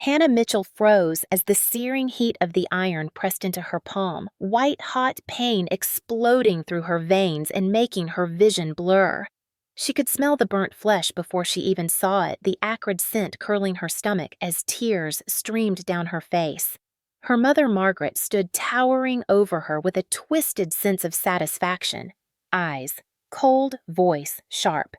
Hannah Mitchell froze as the searing heat of the iron pressed into her palm, white-hot pain exploding through her veins and making her vision blur. She could smell the burnt flesh before she even saw it, the acrid scent curling her stomach as tears streamed down her face. Her mother Margaret stood towering over her with a twisted sense of satisfaction. Eyes, cold, voice sharp.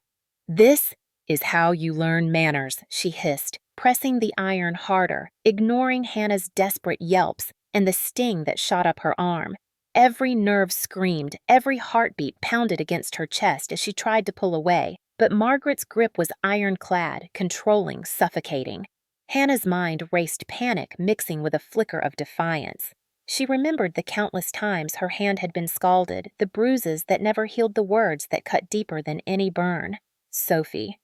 "This is how you learn manners," she hissed, pressing the iron harder, ignoring Hannah's desperate yelps and the sting that shot up her arm. Every nerve screamed, every heartbeat pounded against her chest as she tried to pull away, but Margaret's grip was ironclad, controlling, suffocating. Hannah's mind raced panic mixing with a flicker of defiance. She remembered the countless times her hand had been scalded, the bruises that never healed, the words that cut deeper than any burn. Sophie.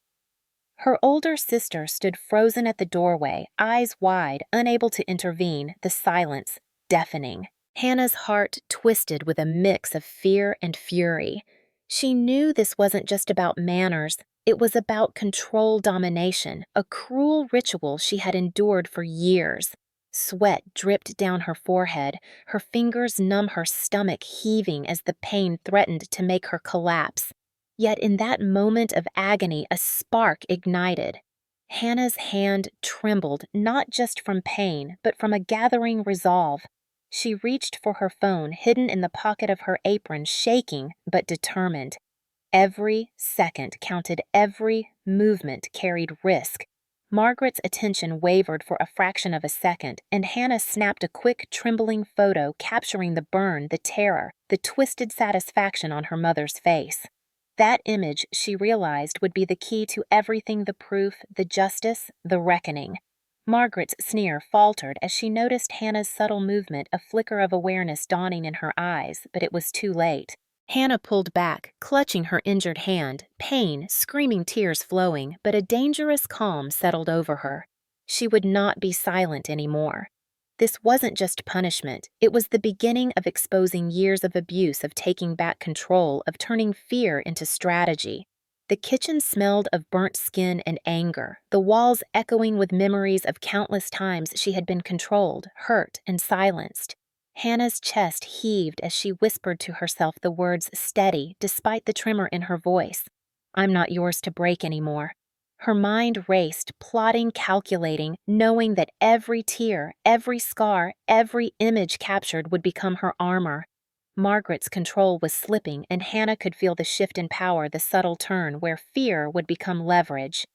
Her older sister stood frozen at the doorway, eyes wide, unable to intervene, the silence deafening. Hannah's heart twisted with a mix of fear and fury. She knew this wasn't just about manners, it was about control domination, a cruel ritual she had endured for years. Sweat dripped down her forehead, her fingers numb, her stomach heaving as the pain threatened to make her collapse. Yet in that moment of agony, a spark ignited. Hannah's hand trembled not just from pain, but from a gathering resolve. She reached for her phone, hidden in the pocket of her apron, shaking but determined. Every second counted, every movement carried risk. Margaret's attention wavered for a fraction of a second, and Hannah snapped a quick, trembling photo capturing the burn, the terror, the twisted satisfaction on her mother's face. That image, she realized, would be the key to everything: the proof, the justice, the reckoning. Margaret's sneer faltered as she noticed Hannah's subtle movement, a flicker of awareness dawning in her eyes, but it was too late. Hannah pulled back, clutching her injured hand, pain, screaming tears flowing, but a dangerous calm settled over her. She would not be silent anymore. This wasn't just punishment, it was the beginning of exposing years of abuse, of taking back control, of turning fear into strategy. The kitchen smelled of burnt skin and anger, the walls echoing with memories of countless times she had been controlled, hurt, and silenced. Hannah's chest heaved as she whispered to herself the words steady, despite the tremor in her voice. "I'm not yours to break anymore." Her mind raced, plotting, calculating, knowing that every tear, every scar, every image captured would become her armor. Margaret's control was slipping, and Hannah could feel the shift in power, the subtle turn where fear would become leverage.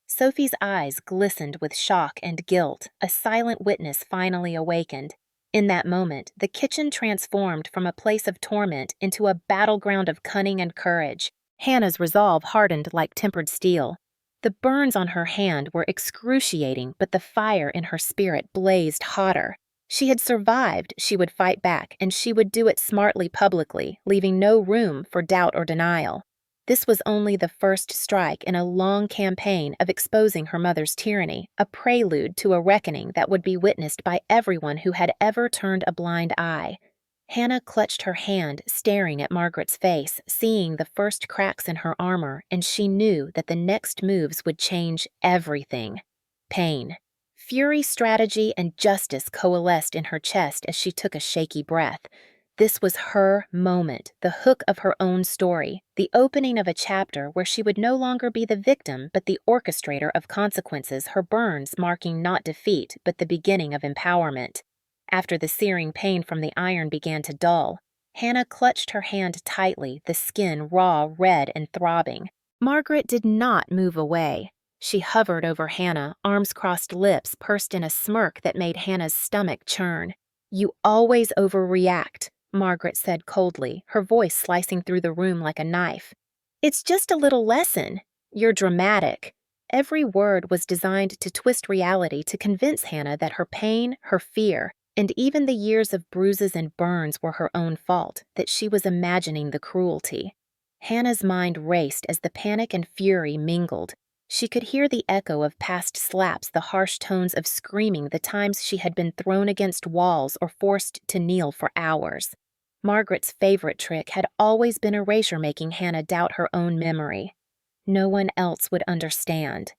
Sophie's eyes glistened with shock and guilt, a silent witness finally awakened. In that moment, the kitchen transformed from a place of torment into a battleground of cunning and courage. Hannah's resolve hardened like tempered steel. The burns on her hand were excruciating, but the fire in her spirit blazed hotter. She had survived, she would fight back, and she would do it smartly publicly, leaving no room for doubt or denial. This was only the first strike in a long campaign of exposing her mother's tyranny, a prelude to a reckoning that would be witnessed by everyone who had ever turned a blind eye. Hannah clutched her hand, staring at Margaret's face, seeing the first cracks in her armor, and she knew that the next moves would change everything. Pain, fury, strategy, and justice coalesced in her chest as she took a shaky breath. This was her moment, the hook of her own story, the opening of a chapter where she would no longer be the victim but the orchestrator of consequences, her burns marking not defeat but the beginning of empowerment. After the searing pain from the iron began to dull, Hannah clutched her hand tightly, the skin raw, red, and throbbing. Margaret did not move away. She hovered over Hannah, arms crossed, lips pursed in a smirk that made Hannah's stomach churn. "You always overreact," Margaret said coldly, her voice slicing through the room like a knife. "It's just a little lesson. You're dramatic." Every word was designed to twist reality, to convince Hannah that her pain, her fear, and even the years of bruises and burns were her own fault, that she was imagining the cruelty. Hannah's mind raced as the panic and fury mingled. She could hear the echo of past slaps, the harsh tones of screaming, the times she had been thrown against walls or forced to kneel for hours. Margaret's favorite trick had always been erasure, making Hannah doubt her own memory. No one else would understand.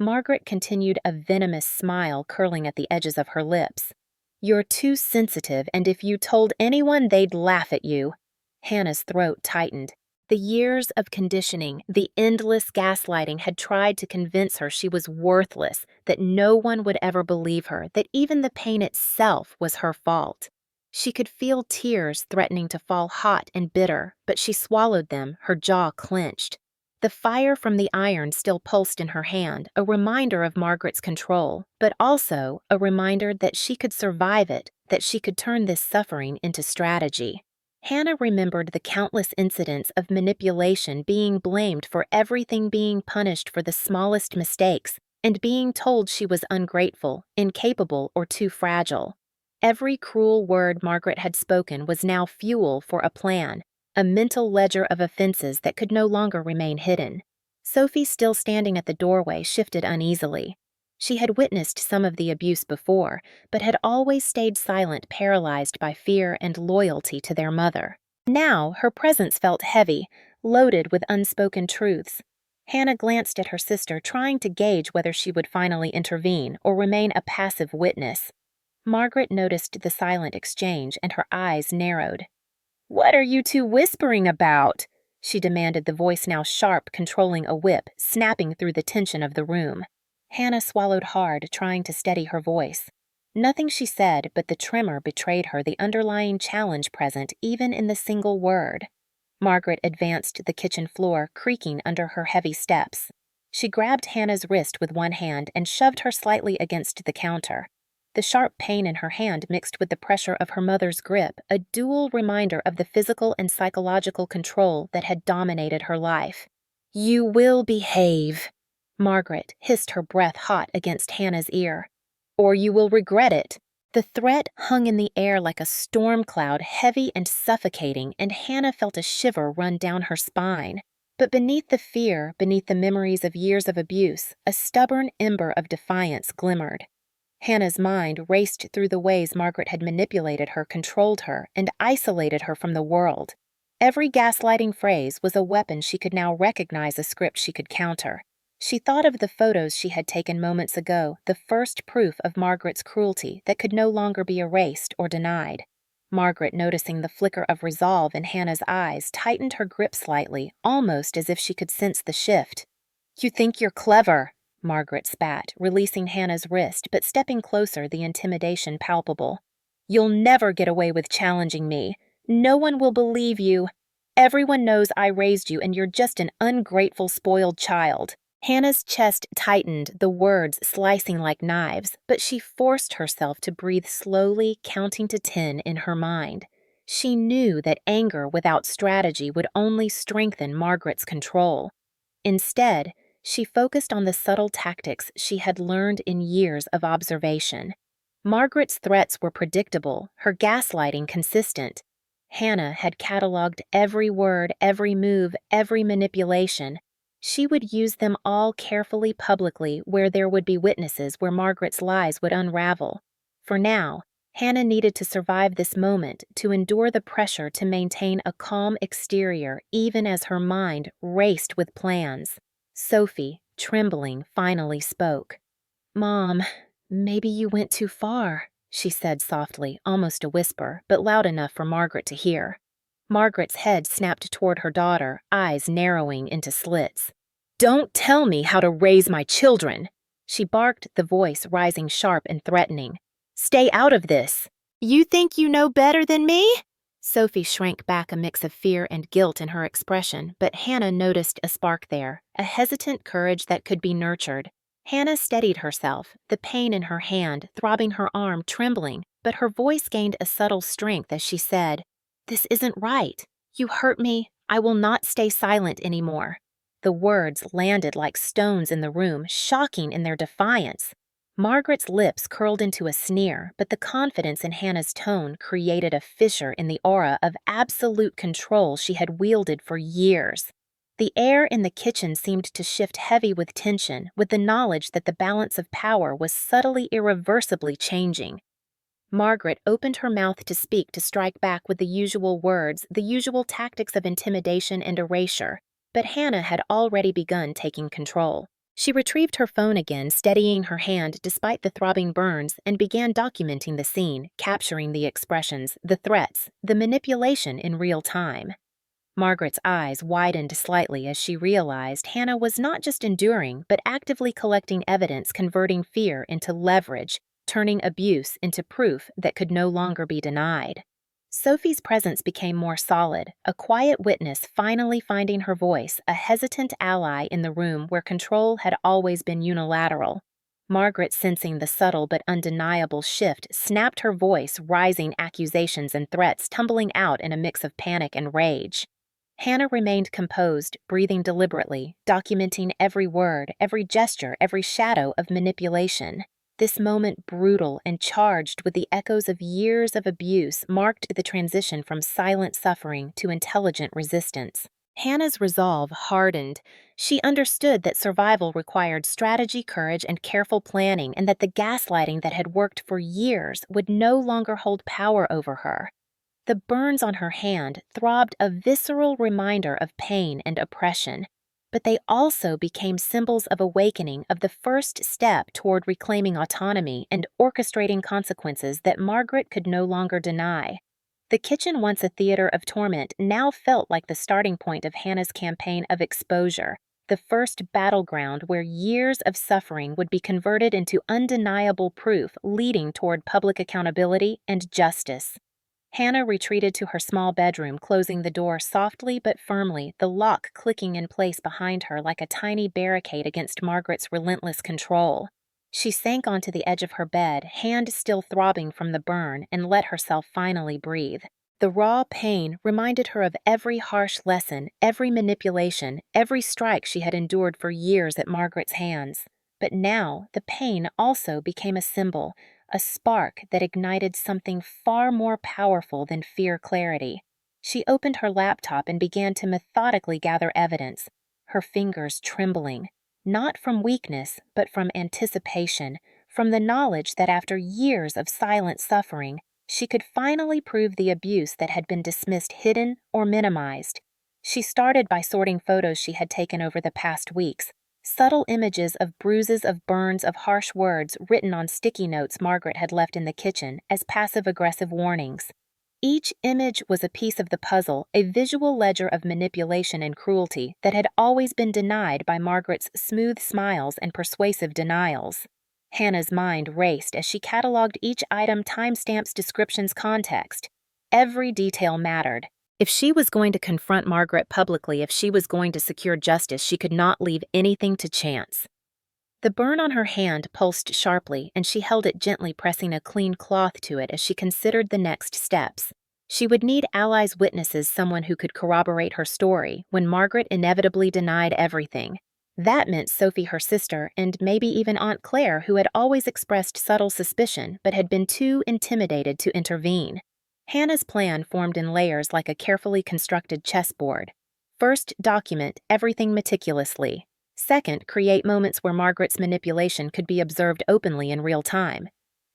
Margaret continued, a venomous smile curling at the edges of her lips. "You're too sensitive, and if you told anyone, they'd laugh at you." Hannah's throat tightened. The years of conditioning, the endless gaslighting had tried to convince her she was worthless, that no one would ever believe her, that even the pain itself was her fault. She could feel tears threatening to fall hot and bitter, but she swallowed them, her jaw clenched. The fire from the iron still pulsed in her hand, a reminder of Margaret's control, but also a reminder that she could survive it, that she could turn this suffering into strategy. Hannah remembered the countless incidents of manipulation, being blamed for everything, being punished for the smallest mistakes, and being told she was ungrateful, incapable, or too fragile. Every cruel word Margaret had spoken was now fuel for a plan, a mental ledger of offenses that could no longer remain hidden. Sophie, still standing at the doorway, shifted uneasily. She had witnessed some of the abuse before, but had always stayed silent, paralyzed by fear and loyalty to their mother. Now her presence felt heavy, loaded with unspoken truths. Hannah glanced at her sister, trying to gauge whether she would finally intervene or remain a passive witness. Margaret noticed the silent exchange, and her eyes narrowed. "What are you two whispering about?" she demanded, the voice now sharp, controlling a whip, snapping through the tension of the room. Hannah swallowed hard, trying to steady her voice. Nothing she said, but the tremor betrayed her, the underlying challenge present even in the single word. Margaret advanced the kitchen floor, creaking under her heavy steps. She grabbed Hannah's wrist with one hand and shoved her slightly against the counter. The sharp pain in her hand mixed with the pressure of her mother's grip, a dual reminder of the physical and psychological control that had dominated her life. "You will behave," Margaret hissed, her breath hot against Hannah's ear. "Or you will regret it." The threat hung in the air like a storm cloud, heavy and suffocating, and Hannah felt a shiver run down her spine. But beneath the fear, beneath the memories of years of abuse, a stubborn ember of defiance glimmered. Hannah's mind raced through the ways Margaret had manipulated her, controlled her, and isolated her from the world. Every gaslighting phrase was a weapon she could now recognize, a script she could counter. She thought of the photos she had taken moments ago, the first proof of Margaret's cruelty that could no longer be erased or denied. Margaret, noticing the flicker of resolve in Hannah's eyes, tightened her grip slightly, almost as if she could sense the shift. "You think you're clever," Margaret spat, releasing Hannah's wrist but stepping closer, the intimidation palpable. "You'll never get away with challenging me. No one will believe you. Everyone knows I raised you and you're just an ungrateful, spoiled child." Hannah's chest tightened, the words slicing like knives, but she forced herself to breathe slowly, counting to 10 in her mind. She knew that anger without strategy would only strengthen Margaret's control. Instead, she focused on the subtle tactics she had learned in years of observation. Margaret's threats were predictable, her gaslighting consistent. Hannah had cataloged every word, every move, every manipulation. She would use them all carefully publicly, where there would be witnesses, where Margaret's lies would unravel. For now, Hannah needed to survive this moment, to endure the pressure, to maintain a calm exterior, even as her mind raced with plans. Sophie, trembling, finally spoke. "Mom, maybe you went too far," she said softly, almost a whisper, but loud enough for Margaret to hear. Margaret's head snapped toward her daughter, eyes narrowing into slits. "Don't tell me how to raise my children," she barked, the voice rising sharp and threatening. "Stay out of this." "You think you know better than me?" Sophie shrank back, a mix of fear and guilt in her expression, but Hannah noticed a spark there, a hesitant courage that could be nurtured. Hannah steadied herself, the pain in her hand, throbbing her arm, trembling, but her voice gained a subtle strength as she said, "This isn't right. You hurt me. I will not stay silent anymore." The words landed like stones in the room, shocking in their defiance. Margaret's lips curled into a sneer, but the confidence in Hannah's tone created a fissure in the aura of absolute control she had wielded for years. The air in the kitchen seemed to shift heavy with tension, with the knowledge that the balance of power was subtly, irreversibly changing. Margaret opened her mouth to speak, to strike back with the usual words, the usual tactics of intimidation and erasure, but Hannah had already begun taking control. She retrieved her phone again, steadying her hand despite the throbbing burns, and began documenting the scene, capturing the expressions, the threats, the manipulation in real time. Margaret's eyes widened slightly as she realized Hannah was not just enduring, but actively collecting evidence, converting fear into leverage, turning abuse into proof that could no longer be denied. Sophie's presence became more solid, a quiet witness finally finding her voice, a hesitant ally in the room where control had always been unilateral. Margaret, sensing the subtle but undeniable shift, snapped her voice, rising accusations and threats tumbling out in a mix of panic and rage. Hannah remained composed, breathing deliberately, documenting every word, every gesture, every shadow of manipulation. This moment, brutal and charged with the echoes of years of abuse, marked the transition from silent suffering to intelligent resistance. Hannah's resolve hardened. She understood that survival required strategy, courage, and careful planning, and that the gaslighting that had worked for years would no longer hold power over her. The burns on her hand throbbed, a visceral reminder of pain and oppression, but they also became symbols of awakening, of the first step toward reclaiming autonomy and orchestrating consequences that Margaret could no longer deny. The kitchen, once a theater of torment, now felt like the starting point of Hannah's campaign of exposure, the first battleground where years of suffering would be converted into undeniable proof leading toward public accountability and justice. Hannah retreated to her small bedroom, closing the door softly but firmly, the lock clicking in place behind her like a tiny barricade against Margaret's relentless control. She sank onto the edge of her bed, hand still throbbing from the burn, and let herself finally breathe. The raw pain reminded her of every harsh lesson, every manipulation, every strike she had endured for years at Margaret's hands. But now, the pain also became a symbol, a spark that ignited something far more powerful than fear clarity. She opened her laptop and began to methodically gather evidence, her fingers trembling, not from weakness, but from anticipation, from the knowledge that after years of silent suffering, she could finally prove the abuse that had been dismissed hidden or minimized. She started by sorting photos she had taken over the past weeks, subtle images of bruises, of burns, of harsh words written on sticky notes Margaret had left in the kitchen as passive-aggressive warnings. Each image was a piece of the puzzle, a visual ledger of manipulation and cruelty that had always been denied by Margaret's smooth smiles and persuasive denials. Hannah's mind raced as she cataloged each item, timestamps, descriptions, context. Every detail mattered. If she was going to confront Margaret publicly, if she was going to secure justice, she could not leave anything to chance. The burn on her hand pulsed sharply, and she held it gently, pressing a clean cloth to it as she considered the next steps. She would need allies, witnesses, someone who could corroborate her story when Margaret inevitably denied everything. That meant Sophie, her sister, and maybe even Aunt Claire, who had always expressed subtle suspicion but had been too intimidated to intervene. Hannah's plan formed in layers like a carefully constructed chessboard. First, document everything meticulously. Second, create moments where Margaret's manipulation could be observed openly in real time.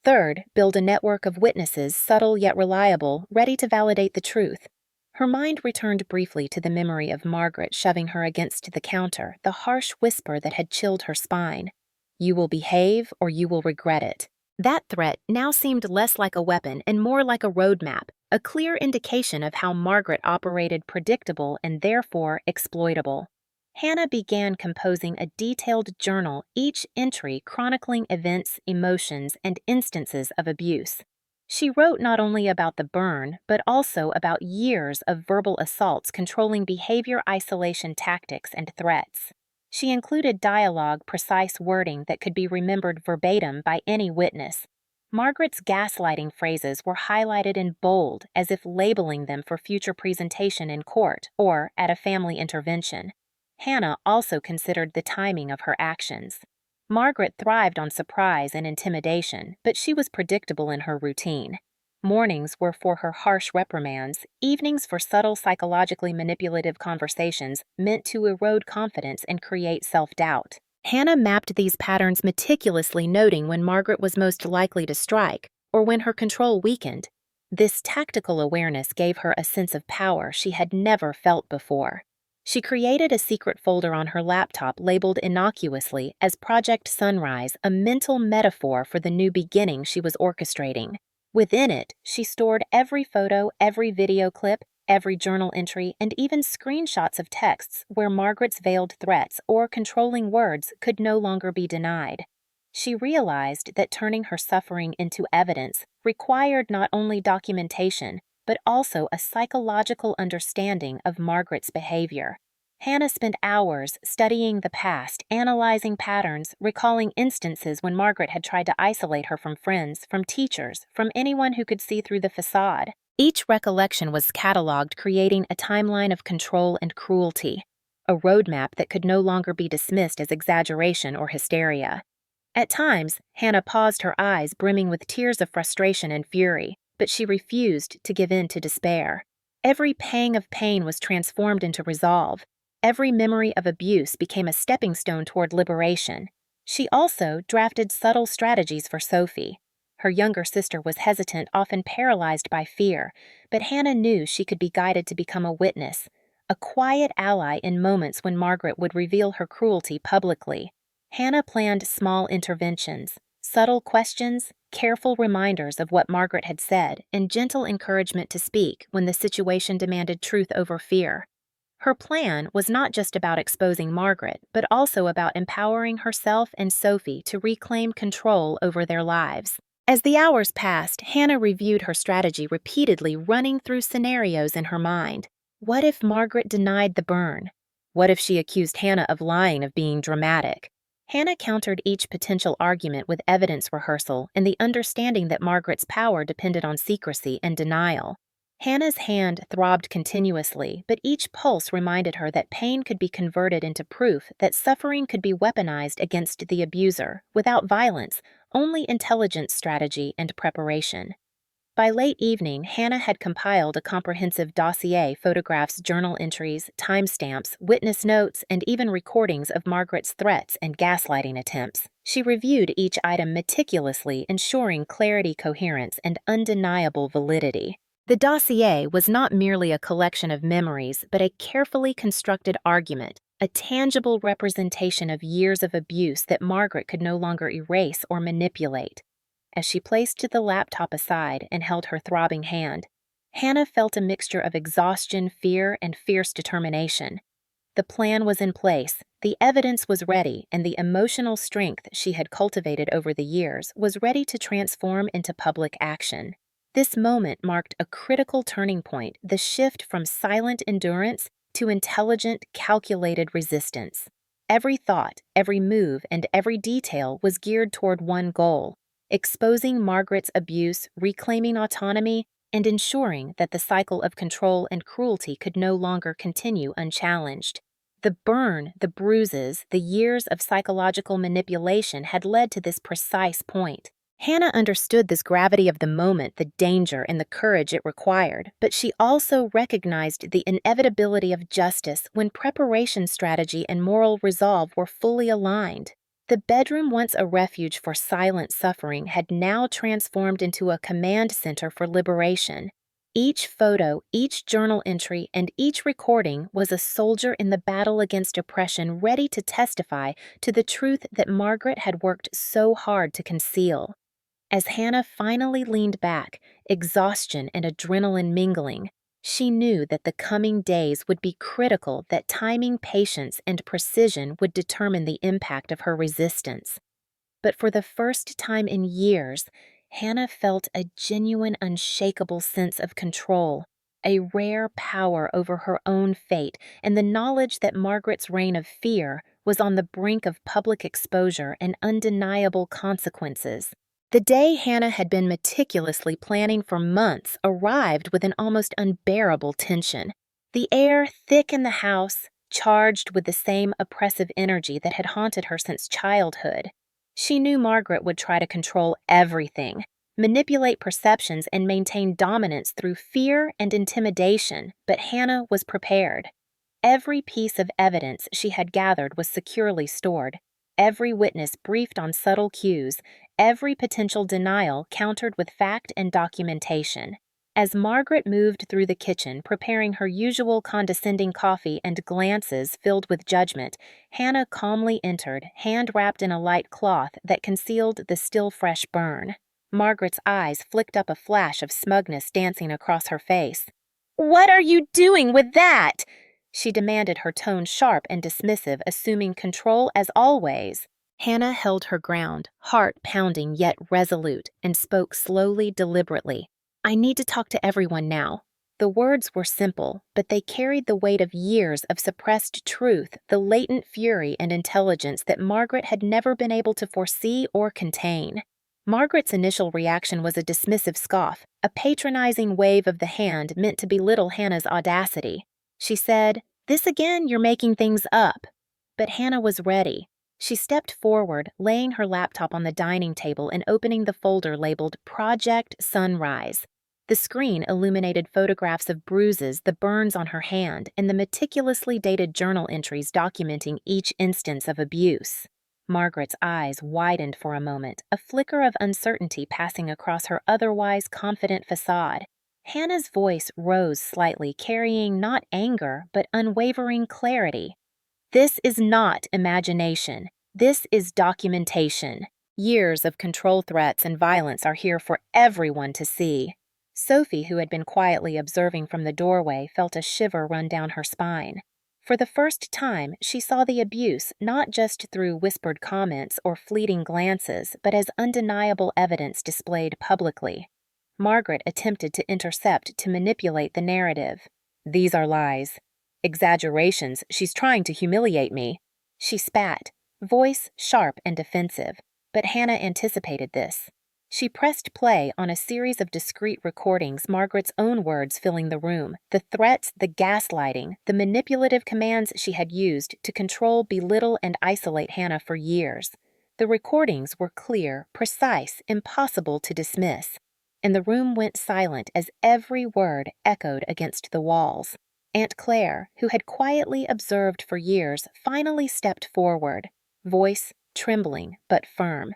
Third, build a network of witnesses, subtle yet reliable, ready to validate the truth. Her mind returned briefly to the memory of Margaret shoving her against the counter, the harsh whisper that had chilled her spine. "You will behave or you will regret it." That threat now seemed less like a weapon and more like a roadmap, a clear indication of how Margaret operated, predictable and therefore exploitable. Hannah began composing a detailed journal, each entry chronicling events, emotions, and instances of abuse. She wrote not only about the burn, but also about years of verbal assaults, controlling behavior, isolation tactics, and threats. She included dialogue, precise wording that could be remembered verbatim by any witness. Margaret's gaslighting phrases were highlighted in bold, as if labeling them for future presentation in court or at a family intervention. Hannah also considered the timing of her actions. Margaret thrived on surprise and intimidation, but she was predictable in her routine. Mornings were for her harsh reprimands, evenings for subtle psychologically manipulative conversations meant to erode confidence and create self-doubt. Hannah mapped these patterns meticulously, noting when Margaret was most likely to strike or when her control weakened. This tactical awareness gave her a sense of power she had never felt before. She created a secret folder on her laptop labeled innocuously as Project Sunrise, a mental metaphor for the new beginning she was orchestrating. Within it, she stored every photo, every video clip, every journal entry, and even screenshots of texts where Margaret's veiled threats or controlling words could no longer be denied. She realized that turning her suffering into evidence required not only documentation, but also a psychological understanding of Margaret's behavior. Hannah spent hours studying the past, analyzing patterns, recalling instances when Margaret had tried to isolate her from friends, from teachers, from anyone who could see through the facade. Each recollection was cataloged, creating a timeline of control and cruelty, a roadmap that could no longer be dismissed as exaggeration or hysteria. At times, Hannah paused, her eyes brimming with tears of frustration and fury, but she refused to give in to despair. Every pang of pain was transformed into resolve. Every memory of abuse became a stepping stone toward liberation. She also drafted subtle strategies for Sophie. Her younger sister was hesitant, often paralyzed by fear, but Hannah knew she could be guided to become a witness, a quiet ally in moments when Margaret would reveal her cruelty publicly. Hannah planned small interventions, subtle questions, careful reminders of what Margaret had said, and gentle encouragement to speak when the situation demanded truth over fear. Her plan was not just about exposing Margaret, but also about empowering herself and Sophie to reclaim control over their lives. As the hours passed, Hannah reviewed her strategy repeatedly, running through scenarios in her mind. What if Margaret denied the burn? What if she accused Hannah of lying, of being dramatic? Hannah countered each potential argument with evidence rehearsal and the understanding that Margaret's power depended on secrecy and denial. Hannah's hand throbbed continuously, but each pulse reminded her that pain could be converted into proof, that suffering could be weaponized against the abuser, without violence, only intelligence, strategy, and preparation. By late evening, Hannah had compiled a comprehensive dossier, photographs, journal entries, timestamps, witness notes, and even recordings of Margaret's threats and gaslighting attempts. She reviewed each item meticulously, ensuring clarity, coherence, and undeniable validity. The dossier was not merely a collection of memories, but a carefully constructed argument, a tangible representation of years of abuse that Margaret could no longer erase or manipulate. As she placed the laptop aside and held her throbbing hand, Hannah felt a mixture of exhaustion, fear, and fierce determination. The plan was in place, the evidence was ready, and the emotional strength she had cultivated over the years was ready to transform into public action. This moment marked a critical turning point, the shift from silent endurance to intelligent, calculated resistance. Every thought, every move, and every detail was geared toward one goal: exposing Margaret's abuse, reclaiming autonomy, and ensuring that the cycle of control and cruelty could no longer continue unchallenged. The burn, the bruises, the years of psychological manipulation had led to this precise point. Hannah understood this gravity of the moment, the danger and the courage it required, but she also recognized the inevitability of justice when preparation strategy and moral resolve were fully aligned. The bedroom, once a refuge for silent suffering, had now transformed into a command center for liberation. Each photo, each journal entry, and each recording was a soldier in the battle against oppression, ready to testify to the truth that Margaret had worked so hard to conceal. As Hannah finally leaned back, exhaustion and adrenaline mingling, she knew that the coming days would be critical, that timing, patience, and precision would determine the impact of her resistance. But for the first time in years, Hannah felt a genuine, unshakable sense of control, a rare power over her own fate, and the knowledge that Margaret's reign of fear was on the brink of public exposure and undeniable consequences. The day Hannah had been meticulously planning for months arrived with an almost unbearable tension. The air, thick in the house, charged with the same oppressive energy that had haunted her since childhood. She knew Margaret would try to control everything, manipulate perceptions, and maintain dominance through fear and intimidation, but Hannah was prepared. Every piece of evidence she had gathered was securely stored, every witness briefed on subtle cues, every potential denial countered with fact and documentation. As Margaret moved through the kitchen, preparing her usual condescending coffee and glances filled with judgment, Hannah calmly entered, hand wrapped in a light cloth that concealed the still fresh burn. Margaret's eyes flicked up a flash of smugness dancing across her face. "What are you doing with that?" she demanded, her tone sharp and dismissive, assuming control as always. Hannah held her ground, heart pounding yet resolute, and spoke slowly, deliberately. "I need to talk to everyone now." The words were simple, but they carried the weight of years of suppressed truth, the latent fury and intelligence that Margaret had never been able to foresee or contain. Margaret's initial reaction was a dismissive scoff, a patronizing wave of the hand meant to belittle Hannah's audacity. She said, "This again, you're making things up." But Hannah was ready. She stepped forward, laying her laptop on the dining table and opening the folder labeled Project Sunrise. The screen illuminated photographs of bruises, the burns on her hand, and the meticulously dated journal entries documenting each instance of abuse. Margaret's eyes widened for a moment, a flicker of uncertainty passing across her otherwise confident facade. Hannah's voice rose slightly, carrying not anger, but unwavering clarity. "This is not imagination. This is documentation. Years of control threats and violence are here for everyone to see." Sophie, who had been quietly observing from the doorway, felt a shiver run down her spine. For the first time, she saw the abuse not just through whispered comments or fleeting glances, but as undeniable evidence displayed publicly. Margaret attempted to intercept, to manipulate the narrative. "These are lies. Exaggerations. She's trying to humiliate me." She spat, voice sharp and defensive, but Hannah anticipated this. She pressed play on a series of discreet recordings, Margaret's own words filling the room, the threats, the gaslighting, the manipulative commands she had used to control, belittle, and isolate Hannah for years. The recordings were clear, precise, impossible to dismiss, and the room went silent as every word echoed against the walls. Aunt Claire, who had quietly observed for years, finally stepped forward, voice trembling but firm.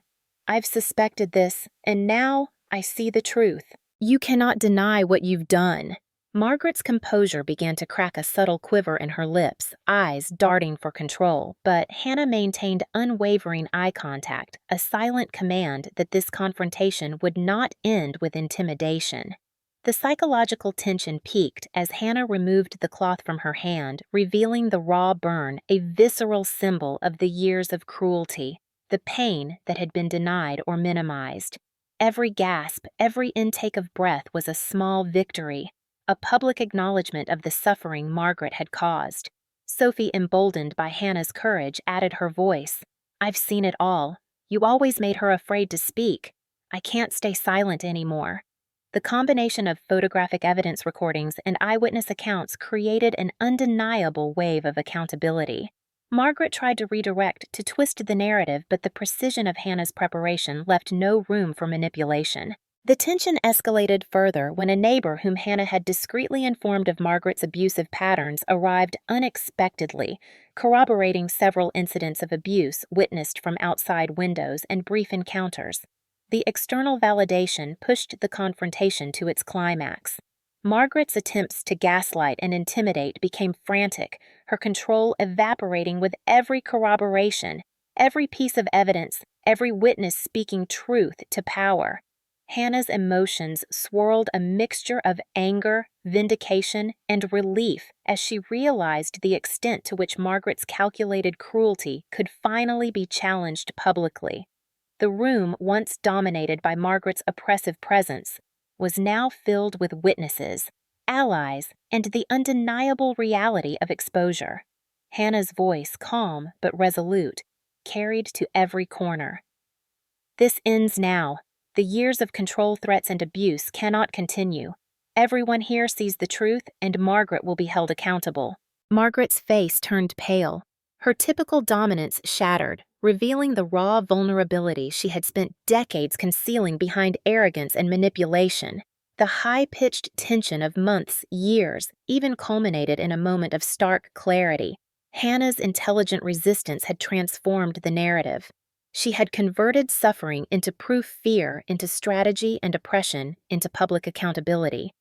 "I've suspected this, and now I see the truth. You cannot deny what you've done." Margaret's composure began to crack a subtle quiver in her lips, eyes darting for control, but Hannah maintained unwavering eye contact, a silent command that this confrontation would not end with intimidation. The psychological tension peaked as Hannah removed the cloth from her hand, revealing the raw burn, a visceral symbol of the years of cruelty, the pain that had been denied or minimized. Every gasp, every intake of breath was a small victory, a public acknowledgement of the suffering Margaret had caused. Sophie, emboldened by Hannah's courage, added her voice. "I've seen it all. You always made her afraid to speak. I can't stay silent anymore." The combination of photographic evidence recordings and eyewitness accounts created an undeniable wave of accountability. Margaret tried to redirect, to twist the narrative, but the precision of Hannah's preparation left no room for manipulation. The tension escalated further when a neighbor whom Hannah had discreetly informed of Margaret's abusive patterns arrived unexpectedly, corroborating several incidents of abuse witnessed from outside windows and brief encounters. The external validation pushed the confrontation to its climax. Margaret's attempts to gaslight and intimidate became frantic, her control evaporating with every corroboration, every piece of evidence, every witness speaking truth to power. Hannah's emotions swirled a mixture of anger, vindication, and relief as she realized the extent to which Margaret's calculated cruelty could finally be challenged publicly. The room, once dominated by Margaret's oppressive presence, was now filled with witnesses, allies, and the undeniable reality of exposure. Hannah's voice, calm but resolute, carried to every corner. "This ends now. The years of control, threats, and abuse cannot continue. Everyone here sees the truth, and Margaret will be held accountable." Margaret's face turned pale. Her typical dominance shattered, revealing the raw vulnerability she had spent decades concealing behind arrogance and manipulation. The high-pitched tension of months, years, even culminated in a moment of stark clarity. Hannah's intelligent resistance had transformed the narrative. She had converted suffering into proof, fear into strategy, and oppression into public accountability.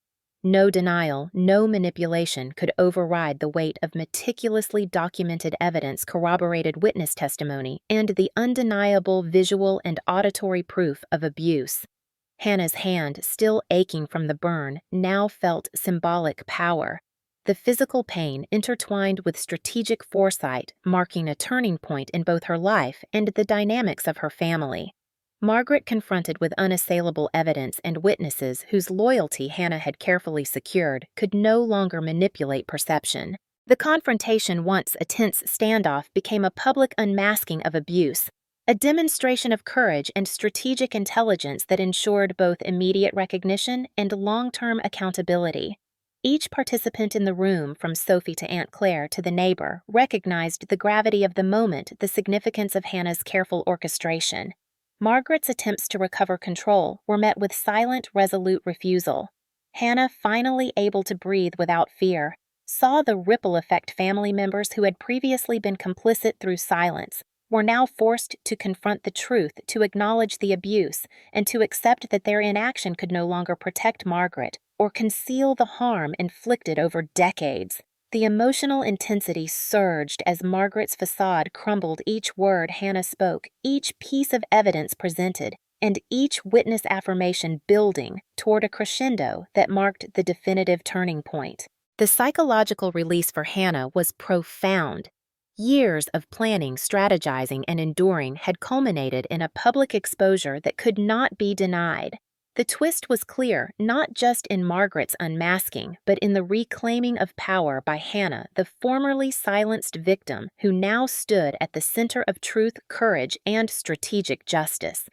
No denial, no manipulation could override the weight of meticulously documented evidence, corroborated witness testimony, and the undeniable visual and auditory proof of abuse. Hannah's hand, still aching from the burn, now felt symbolic power. The physical pain intertwined with strategic foresight, marking a turning point in both her life and the dynamics of her family. Margaret, confronted with unassailable evidence and witnesses whose loyalty Hannah had carefully secured, could no longer manipulate perception. The confrontation, once a tense standoff, became a public unmasking of abuse, a demonstration of courage and strategic intelligence that ensured both immediate recognition and long-term accountability. Each participant in the room, from Sophie to Aunt Claire to the neighbor, recognized the gravity of the moment, the significance of Hannah's careful orchestration. Margaret's attempts to recover control were met with silent, resolute refusal. Hannah, finally able to breathe without fear, saw the ripple effect. Family members who had previously been complicit through silence were now forced to confront the truth, to acknowledge the abuse, and to accept that their inaction could no longer protect Margaret or conceal the harm inflicted over decades. The emotional intensity surged as Margaret's facade crumbled, each word Hannah spoke, each piece of evidence presented, and each witness affirmation building toward a crescendo that marked the definitive turning point. The psychological release for Hannah was profound. Years of planning, strategizing, and enduring had culminated in a public exposure that could not be denied. The twist was clear, not just in Margaret's unmasking, but in the reclaiming of power by Hannah, the formerly silenced victim who now stood at the center of truth, courage, and strategic justice.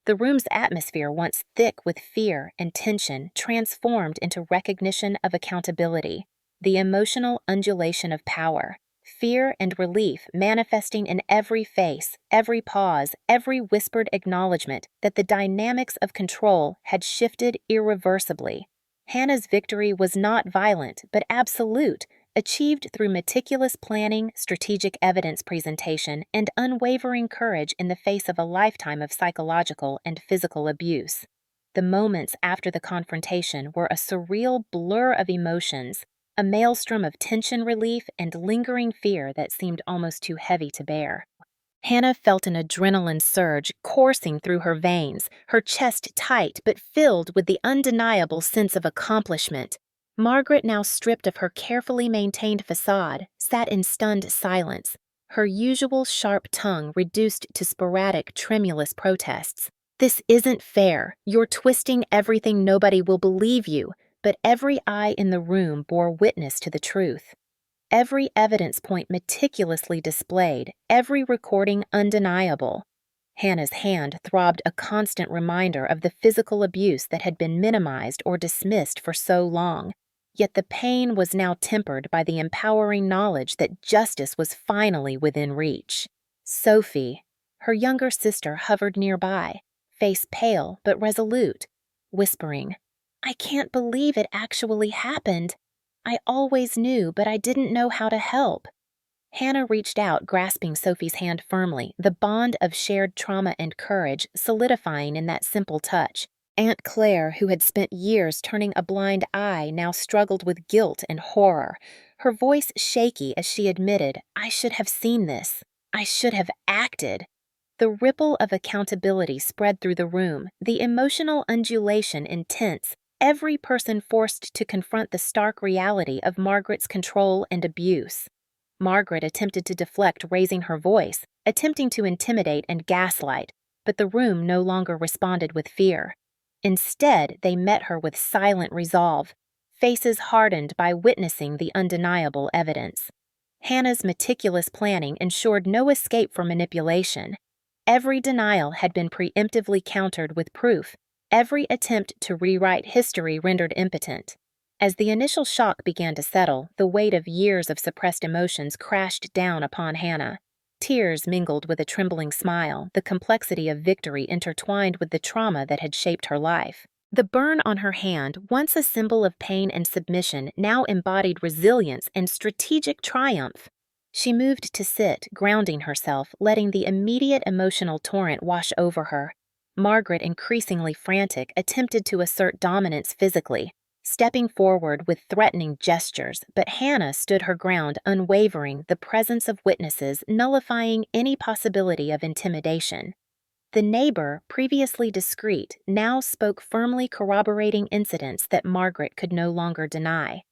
The room's atmosphere, once thick with fear and tension, transformed into recognition of accountability, the emotional undulation of power. Fear and relief manifesting in every face, every pause, every whispered acknowledgement that the dynamics of control had shifted irreversibly. Hannah's victory was not violent, but absolute, achieved through meticulous planning, strategic evidence presentation, and unwavering courage in the face of a lifetime of psychological and physical abuse. The moments after the confrontation were a surreal blur of emotions, a maelstrom of tension relief and lingering fear that seemed almost too heavy to bear. Hannah felt an adrenaline surge coursing through her veins, her chest tight but filled with the undeniable sense of accomplishment. Margaret, now stripped of her carefully maintained facade, sat in stunned silence, her usual sharp tongue reduced to sporadic, tremulous protests. "This isn't fair. You're twisting everything. Nobody will believe you." But every eye in the room bore witness to the truth. Every evidence point meticulously displayed, every recording undeniable. Hannah's hand throbbed, a constant reminder of the physical abuse that had been minimized or dismissed for so long. Yet the pain was now tempered by the empowering knowledge that justice was finally within reach. Sophie, her younger sister, hovered nearby, face pale but resolute, whispering, "I can't believe it actually happened. I always knew, but I didn't know how to help." Hannah reached out, grasping Sophie's hand firmly, the bond of shared trauma and courage solidifying in that simple touch. Aunt Claire, who had spent years turning a blind eye, now struggled with guilt and horror, her voice shaky as she admitted, "I should have seen this. I should have acted." The ripple of accountability spread through the room, the emotional undulation intense, every person forced to confront the stark reality of Margaret's control and abuse. Margaret attempted to deflect, raising her voice, attempting to intimidate and gaslight, but the room no longer responded with fear. Instead, they met her with silent resolve, faces hardened by witnessing the undeniable evidence. Hannah's meticulous planning ensured no escape from manipulation. Every denial had been preemptively countered with proof, every attempt to rewrite history rendered impotent. As the initial shock began to settle, the weight of years of suppressed emotions crashed down upon Hannah. Tears mingled with a trembling smile, the complexity of victory intertwined with the trauma that had shaped her life. The burn on her hand, once a symbol of pain and submission, now embodied resilience and strategic triumph. She moved to sit, grounding herself, letting the immediate emotional torrent wash over her. Margaret, increasingly frantic, attempted to assert dominance physically. stepping forward with threatening gestures, but Hannah stood her ground, unwavering, the presence of witnesses nullifying any possibility of intimidation. The neighbor, previously discreet, now spoke firmly, corroborating incidents that Margaret could no longer deny.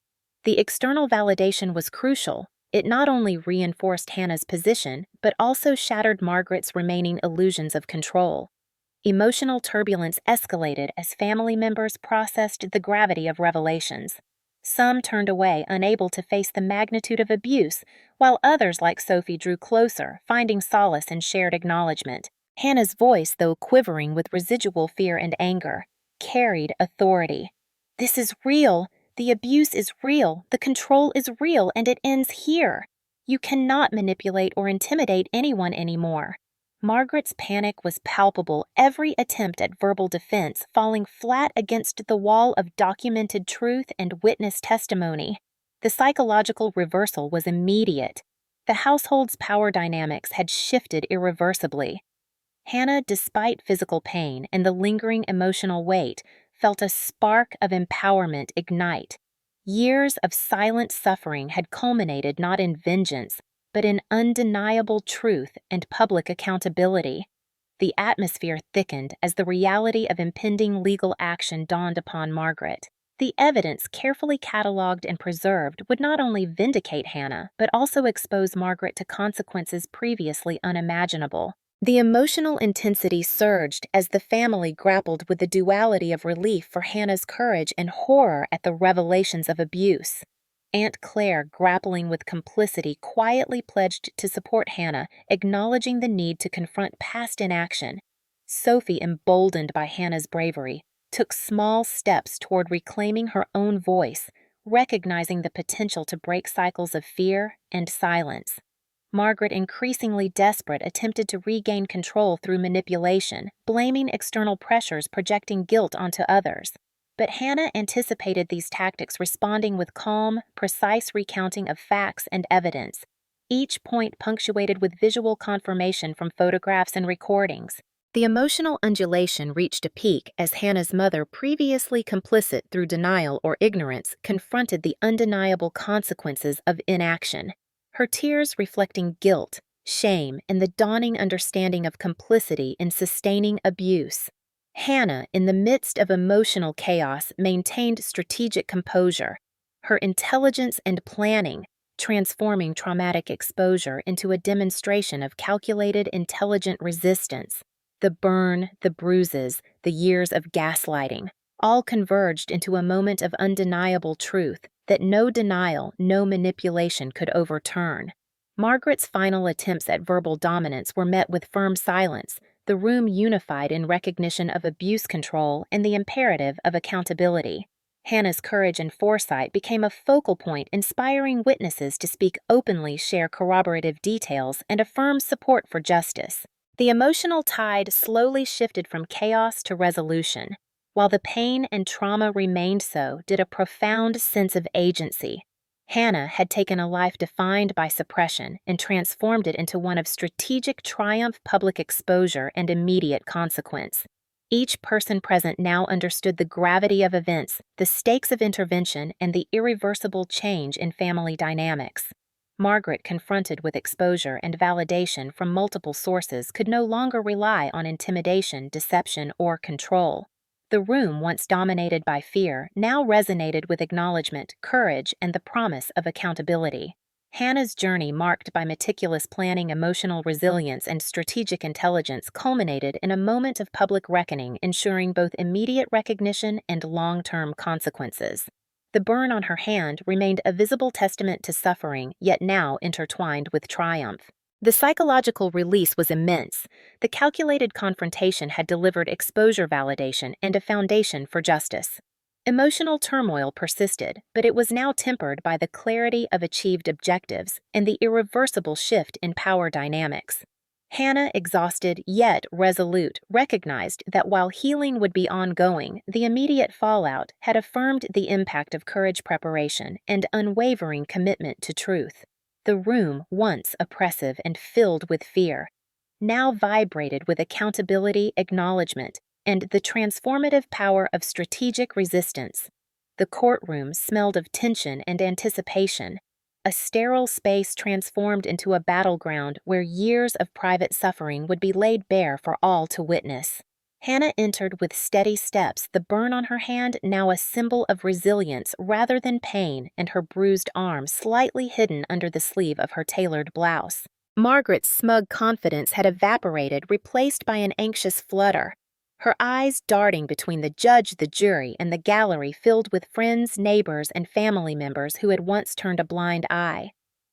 The external validation was crucial. It not only reinforced Hannah's position, but also shattered Margaret's remaining illusions of control. Emotional turbulence escalated as family members processed the gravity of revelations. Some turned away, unable to face the magnitude of abuse, while others, like Sophie, drew closer, finding solace in shared acknowledgement. Hannah's voice, though quivering with residual fear and anger, carried authority. "This is real. The abuse is real. The control is real, and it ends here. You cannot manipulate or intimidate anyone anymore." Margaret's panic was palpable, every attempt at verbal defense falling flat against the wall of documented truth and witness testimony. The psychological reversal was immediate. The household's power dynamics had shifted irreversibly. Hannah, despite physical pain and the lingering emotional weight, felt a spark of empowerment ignite. Years of silent suffering had culminated not in vengeance, but in undeniable truth and public accountability. The atmosphere thickened as the reality of impending legal action dawned upon Margaret. The evidence, carefully cataloged and preserved, would not only vindicate Hannah, but also expose Margaret to consequences previously unimaginable. The emotional intensity surged as the family grappled with the duality of relief for Hannah's courage and horror at the revelations of abuse. Aunt Claire, grappling with complicity, quietly pledged to support Hannah, acknowledging the need to confront past inaction. Sophie, emboldened by Hannah's bravery, took small steps toward reclaiming her own voice, recognizing the potential to break cycles of fear and silence. Margaret, increasingly desperate, attempted to regain control through manipulation, blaming external pressures, projecting guilt onto others. But Hannah anticipated these tactics, responding with calm, precise recounting of facts and evidence, each point punctuated with visual confirmation from photographs and recordings. The emotional undulation reached a peak as Hannah's mother, previously complicit through denial or ignorance, confronted the undeniable consequences of inaction. Her tears reflecting guilt, shame, and the dawning understanding of complicity in sustaining abuse. Hannah, in the midst of emotional chaos, maintained strategic composure, her intelligence and planning transforming traumatic exposure into a demonstration of calculated, intelligent resistance. The burn, the bruises, the years of gaslighting, all converged into a moment of undeniable truth that no denial, no manipulation could overturn. Margaret's final attempts at verbal dominance were met with firm silence, the room unified in recognition of abuse control and the imperative of accountability. Hannah's courage and foresight became a focal point, inspiring witnesses to speak openly, share corroborative details, and affirm support for justice. The emotional tide slowly shifted from chaos to resolution. While the pain and trauma remained, so did a profound sense of agency. Hannah had taken a life defined by suppression and transformed it into one of strategic triumph, public exposure, and immediate consequence. Each person present now understood the gravity of events, the stakes of intervention, and the irreversible change in family dynamics. Margaret, confronted with exposure and validation from multiple sources, could no longer rely on intimidation, deception, or control. The room, once dominated by fear, now resonated with acknowledgement, courage, and the promise of accountability. Hannah's journey, marked by meticulous planning, emotional resilience, and strategic intelligence, culminated in a moment of public reckoning, ensuring both immediate recognition and long-term consequences. The burn on her hand remained a visible testament to suffering, yet now intertwined with triumph. The psychological release was immense. The calculated confrontation had delivered exposure validation and a foundation for justice. Emotional turmoil persisted, but it was now tempered by the clarity of achieved objectives and the irreversible shift in power dynamics. Hannah, exhausted yet resolute, recognized that while healing would be ongoing, the immediate fallout had affirmed the impact of courage, preparation, and unwavering commitment to truth. The room, once oppressive and filled with fear, now vibrated with accountability, acknowledgement, and the transformative power of strategic resistance. The courtroom smelled of tension and anticipation, a sterile space transformed into a battleground where years of private suffering would be laid bare for all to witness. Hannah entered with steady steps, the burn on her hand now a symbol of resilience rather than pain, and her bruised arm slightly hidden under the sleeve of her tailored blouse. Margaret's smug confidence had evaporated, replaced by an anxious flutter, her eyes darting between the judge, the jury, and the gallery filled with friends, neighbors, and family members who had once turned a blind eye.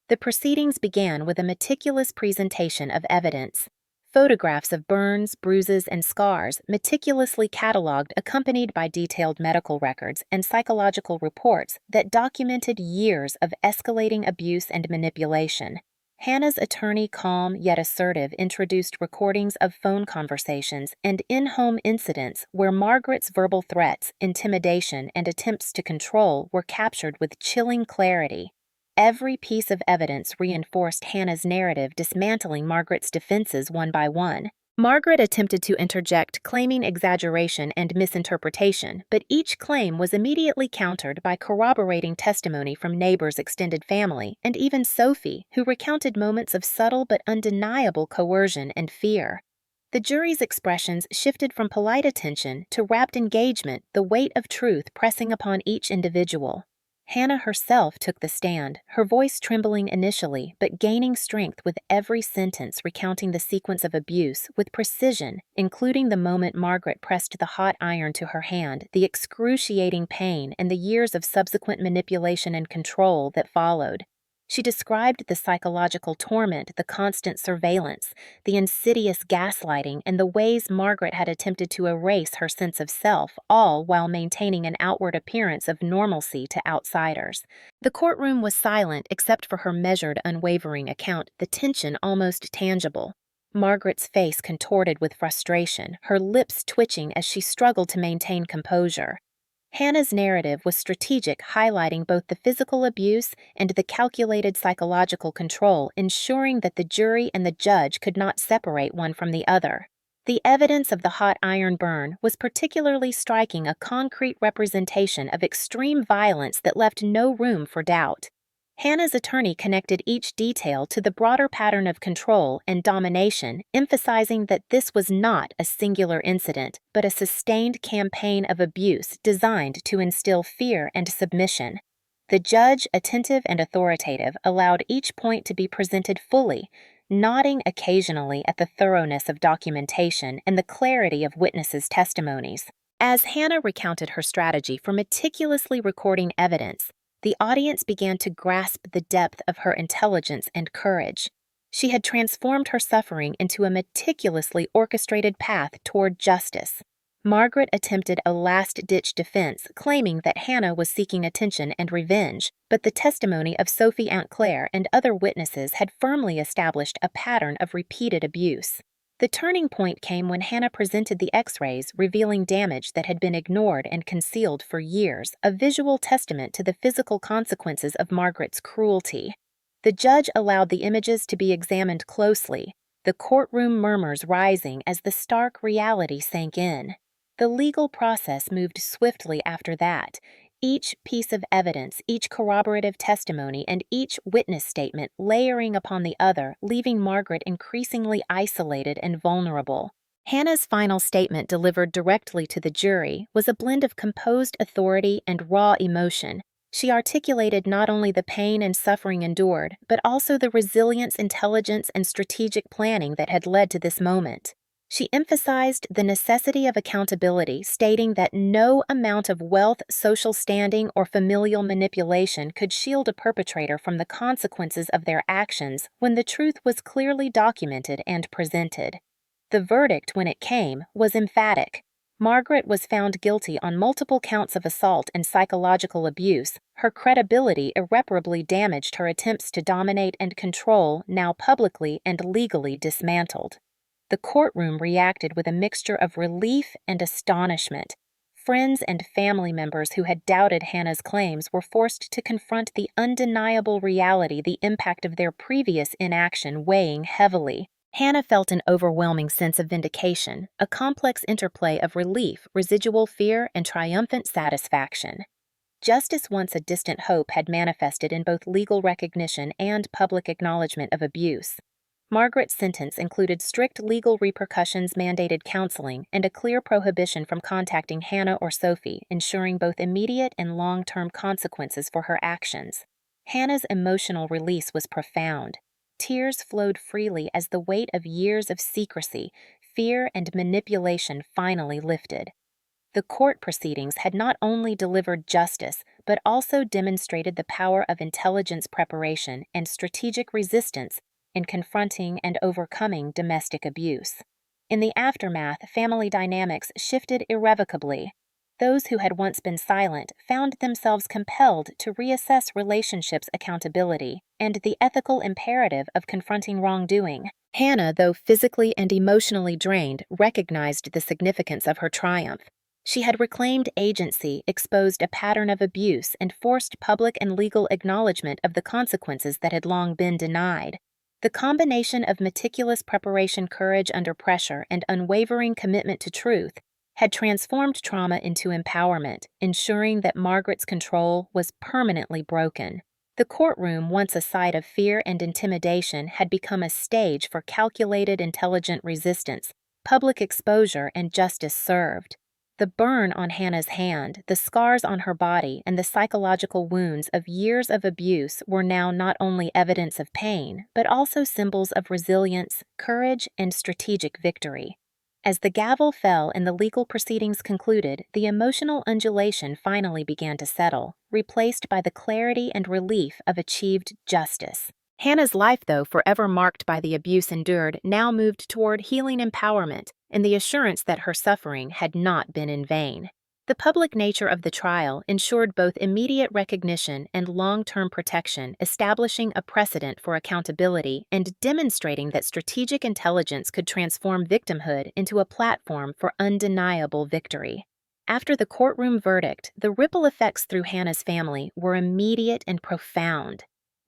The proceedings began with a meticulous presentation of evidence. Photographs of burns, bruises, and scars, meticulously cataloged, accompanied by detailed medical records and psychological reports that documented years of escalating abuse and manipulation. Hannah's attorney, calm yet assertive, introduced recordings of phone conversations and in-home incidents where Margaret's verbal threats, intimidation, and attempts to control were captured with chilling clarity. Every piece of evidence reinforced Hannah's narrative, dismantling Margaret's defenses one by one. Margaret attempted to interject, claiming exaggeration and misinterpretation, but each claim was immediately countered by corroborating testimony from neighbors, extended family, and even Sophie, who recounted moments of subtle but undeniable coercion and fear. The jury's expressions shifted from polite attention to rapt engagement, the weight of truth pressing upon each individual. Hannah herself took the stand, her voice trembling initially, but gaining strength with every sentence, recounting the sequence of abuse with precision, including the moment Margaret pressed the hot iron to her hand, the excruciating pain, and the years of subsequent manipulation and control that followed. She described the psychological torment, the constant surveillance, the insidious gaslighting, and the ways Margaret had attempted to erase her sense of self, all while maintaining an outward appearance of normalcy to outsiders. The courtroom was silent except for her measured, unwavering account, the tension almost tangible. Margaret's face contorted with frustration, her lips twitching as she struggled to maintain composure. Hannah's narrative was strategic, highlighting both the physical abuse and the calculated psychological control, ensuring that the jury and the judge could not separate one from the other. The evidence of the hot iron burn was particularly striking, a concrete representation of extreme violence that left no room for doubt. Hannah's attorney connected each detail to the broader pattern of control and domination, emphasizing that this was not a singular incident, but a sustained campaign of abuse designed to instill fear and submission. The judge, attentive and authoritative, allowed each point to be presented fully, nodding occasionally at the thoroughness of documentation and the clarity of witnesses' testimonies. As Hannah recounted her strategy for meticulously recording evidence, the audience began to grasp the depth of her intelligence and courage. She had transformed her suffering into a meticulously orchestrated path toward justice. Margaret attempted a last-ditch defense, claiming that Hannah was seeking attention and revenge, but the testimony of Sophie Aunt Claire and other witnesses had firmly established a pattern of repeated abuse. The turning point came when Hannah presented the X-rays, revealing damage that had been ignored and concealed for years, a visual testament to the physical consequences of Margaret's cruelty. The judge allowed the images to be examined closely, the courtroom murmurs rising as the stark reality sank in. The legal process moved swiftly after that. Each piece of evidence, each corroborative testimony, and each witness statement layering upon the other, leaving Margaret increasingly isolated and vulnerable. Hannah's final statement, delivered directly to the jury, was a blend of composed authority and raw emotion. She articulated not only the pain and suffering endured, but also the resilience, intelligence, and strategic planning that had led to this moment. She emphasized the necessity of accountability, stating that no amount of wealth, social standing, or familial manipulation could shield a perpetrator from the consequences of their actions when the truth was clearly documented and presented. The verdict, when it came, was emphatic. Margaret was found guilty on multiple counts of assault and psychological abuse. Her credibility irreparably damaged, her attempts to dominate and control now publicly and legally dismantled. The courtroom reacted with a mixture of relief and astonishment. Friends and family members who had doubted Hannah's claims were forced to confront the undeniable reality, the impact of their previous inaction weighing heavily. Hannah felt an overwhelming sense of vindication, a complex interplay of relief, residual fear, and triumphant satisfaction. justice once a distant hope had manifested in both legal recognition and public acknowledgement of abuse. Margaret's sentence included strict legal repercussions, mandated counseling, and a clear prohibition from contacting Hannah or Sophie, ensuring both immediate and long-term consequences for her actions. Hannah's emotional release was profound. Tears flowed freely as the weight of years of secrecy, fear, and manipulation finally lifted. The court proceedings had not only delivered justice, but also demonstrated the power of intelligence preparation and strategic resistance in confronting and overcoming domestic abuse. In the aftermath, family dynamics shifted irrevocably. Those who had once been silent found themselves compelled to reassess relationships' accountability and the ethical imperative of confronting wrongdoing. Hannah, though physically and emotionally drained, recognized the significance of her triumph. She had reclaimed agency, exposed a pattern of abuse, and forced public and legal acknowledgement of the consequences that had long been denied. The combination of meticulous preparation, courage under pressure, and unwavering commitment to truth had transformed trauma into empowerment, ensuring that Margaret's control was permanently broken. The courtroom, once a site of fear and intimidation, had become a stage for calculated, intelligent resistance, public exposure, and justice served. The burn on Hannah's hand, the scars on her body, and the psychological wounds of years of abuse were now not only evidence of pain, but also symbols of resilience, courage, and strategic victory. As the gavel fell and the legal proceedings concluded, the emotional undulation finally began to settle, replaced by the clarity and relief of achieved justice. Hannah's life, though forever marked by the abuse endured, now moved toward healing empowerment and the assurance that her suffering had not been in vain. The public nature of the trial ensured both immediate recognition and long-term protection, establishing a precedent for accountability and demonstrating that strategic intelligence could transform victimhood into a platform for undeniable victory. After the courtroom verdict, the ripple effects through Hannah's family were immediate and profound.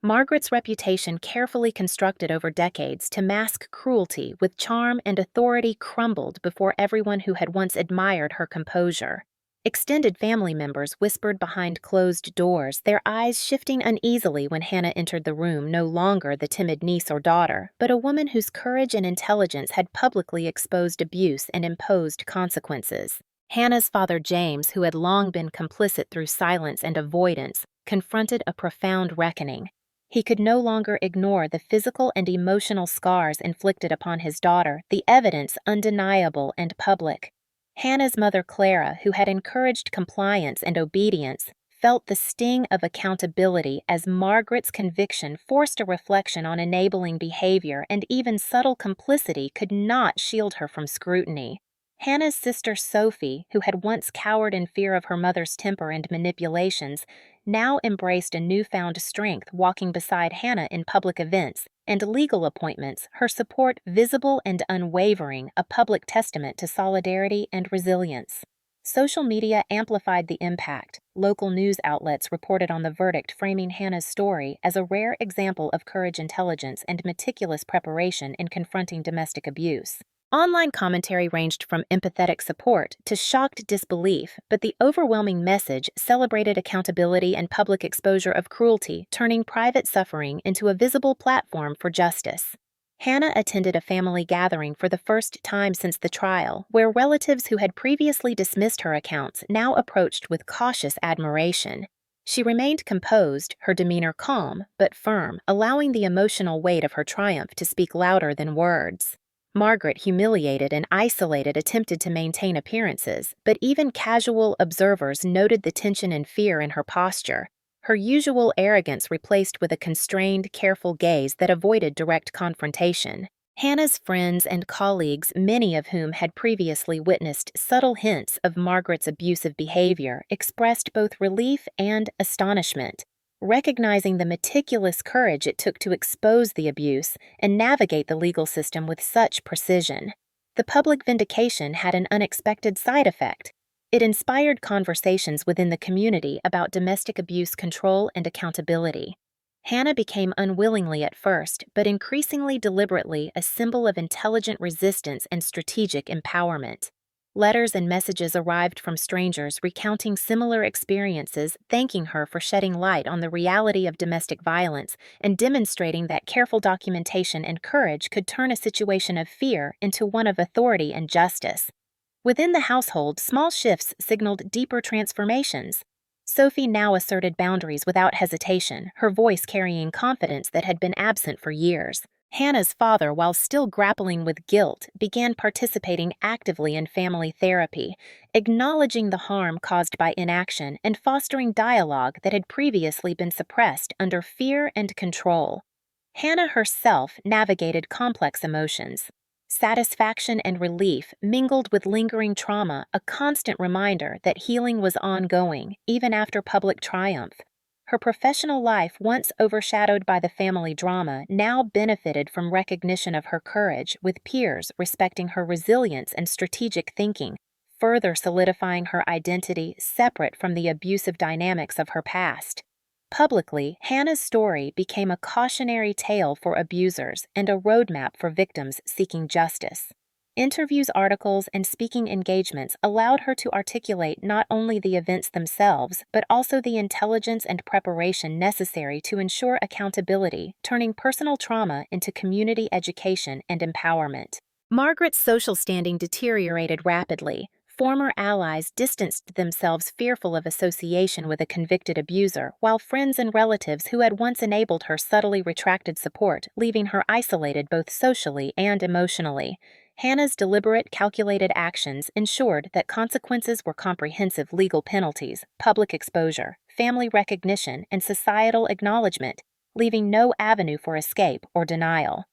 Margaret's reputation, carefully constructed over decades to mask cruelty with charm and authority, crumbled before everyone who had once admired her composure. Extended family members whispered behind closed doors, their eyes shifting uneasily when Hannah entered the room, no longer the timid niece or daughter, but a woman whose courage and intelligence had publicly exposed abuse and imposed consequences. Hannah's father, James, who had long been complicit through silence and avoidance, confronted a profound reckoning. He could no longer ignore the physical and emotional scars inflicted upon his daughter, the evidence undeniable and public. Hannah's mother, Clara, who had encouraged compliance and obedience, felt the sting of accountability as Margaret's conviction forced a reflection on enabling behavior, and even subtle complicity could not shield her from scrutiny. Hannah's sister Sophie, who had once cowered in fear of her mother's temper and manipulations, now embraced a newfound strength, walking beside Hannah in public events and legal appointments, her support visible and unwavering, a public testament to solidarity and resilience. Social media amplified the impact. Local news outlets reported on the verdict, framing Hannah's story as a rare example of courage, intelligence, and meticulous preparation in confronting domestic abuse. Online commentary ranged from empathetic support to shocked disbelief, but the overwhelming message celebrated accountability and public exposure of cruelty, turning private suffering into a visible platform for justice. Hannah attended a family gathering for the first time since the trial, where relatives who had previously dismissed her accounts now approached with cautious admiration. She remained composed, her demeanor calm but firm, allowing the emotional weight of her triumph to speak louder than words. Margaret, humiliated and isolated, attempted to maintain appearances, but even casual observers noted the tension and fear in her posture, her usual arrogance replaced with a constrained, careful gaze that avoided direct confrontation. Hannah's friends and colleagues, many of whom had previously witnessed subtle hints of Margaret's abusive behavior, expressed both relief and astonishment, recognizing the meticulous courage it took to expose the abuse and navigate the legal system with such precision. The public vindication had an unexpected side effect. It inspired conversations within the community about domestic abuse control and accountability. Hannah became unwillingly at first, but increasingly deliberately, a symbol of intelligent resistance and strategic empowerment. Letters and messages arrived from strangers recounting similar experiences, thanking her for shedding light on the reality of domestic violence and demonstrating that careful documentation and courage could turn a situation of fear into one of authority and justice. Within the household, small shifts signaled deeper transformations. Sophie now asserted boundaries without hesitation, her voice carrying confidence that had been absent for years. Hannah's father, while still grappling with guilt, began participating actively in family therapy, acknowledging the harm caused by inaction and fostering dialogue that had previously been suppressed under fear and control. Hannah herself navigated complex emotions. Satisfaction and relief mingled with lingering trauma, a constant reminder that healing was ongoing, even after public triumph. Her professional life, once overshadowed by the family drama, now benefited from recognition of her courage, with peers respecting her resilience and strategic thinking, further solidifying her identity separate from the abusive dynamics of her past. Publicly, Hannah's story became a cautionary tale for abusers and a roadmap for victims seeking justice. Interviews, articles, and speaking engagements allowed her to articulate not only the events themselves, but also the intelligence and preparation necessary to ensure accountability, turning personal trauma into community education and empowerment. Margaret's social standing deteriorated rapidly. Former allies distanced themselves fearful of association with a convicted abuser, while friends and relatives who had once enabled her subtly retracted support, leaving her isolated both socially and emotionally. Hannah's deliberate, calculated actions ensured that consequences were comprehensive legal penalties, public exposure, family recognition, and societal acknowledgement, leaving no avenue for escape or denial.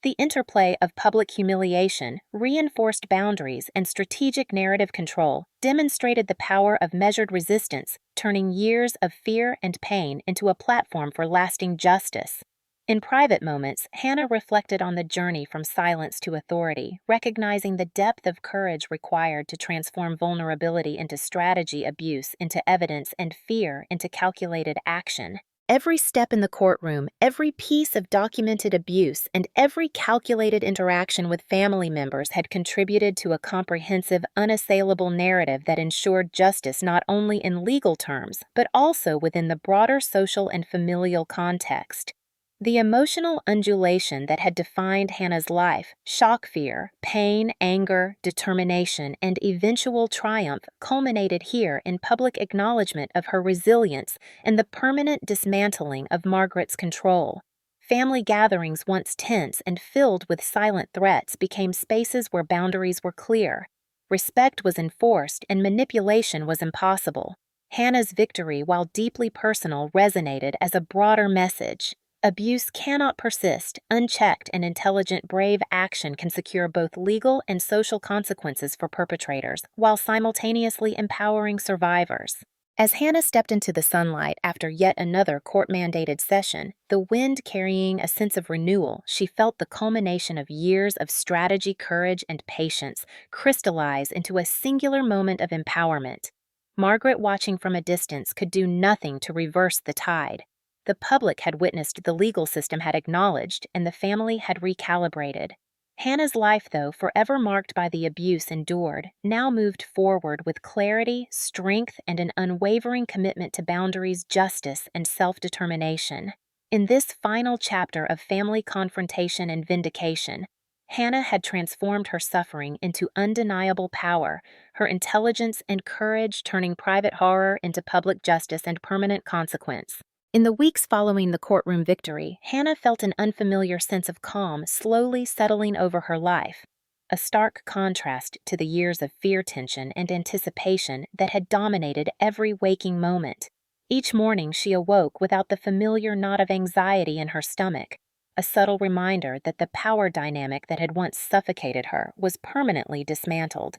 The interplay of public humiliation, reinforced boundaries, and strategic narrative control demonstrated the power of measured resistance, turning years of fear and pain into a platform for lasting justice. In private moments, Hannah reflected on the journey from silence to authority, recognizing the depth of courage required to transform vulnerability into strategy, abuse into evidence, and fear into calculated action. Every step in the courtroom, every piece of documented abuse, and every calculated interaction with family members had contributed to a comprehensive, unassailable narrative that ensured justice not only in legal terms, but also within the broader social and familial context. The emotional undulation that had defined Hannah's life, shock fear, pain, anger, determination, and eventual triumph culminated here in public acknowledgement of her resilience and the permanent dismantling of Margaret's control. Family gatherings, once tense and filled with silent threats, became spaces where boundaries were clear. Respect was enforced and manipulation was impossible. Hannah's victory, while deeply personal, resonated as a broader message. Abuse cannot persist. Unchecked and intelligent, brave action can secure both legal and social consequences for perpetrators, while simultaneously empowering survivors. As Hannah stepped into the sunlight after yet another court-mandated session, the wind carrying a sense of renewal, she felt the culmination of years of strategy, courage, and patience crystallize into a singular moment of empowerment. Margaret, watching from a distance, could do nothing to reverse the tide. The public had witnessed, the legal system had acknowledged, and the family had recalibrated. Hannah's life, though forever marked by the abuse endured, now moved forward with clarity, strength, and an unwavering commitment to boundaries, justice, and self-determination. In this final chapter of family confrontation and vindication, Hannah had transformed her suffering into undeniable power, her intelligence and courage turning private horror into public justice and permanent consequence. In the weeks following the courtroom victory, Hannah felt an unfamiliar sense of calm slowly settling over her life, a stark contrast to the years of fear, tension, and anticipation that had dominated every waking moment. Each morning she awoke without the familiar knot of anxiety in her stomach, a subtle reminder that the power dynamic that had once suffocated her was permanently dismantled.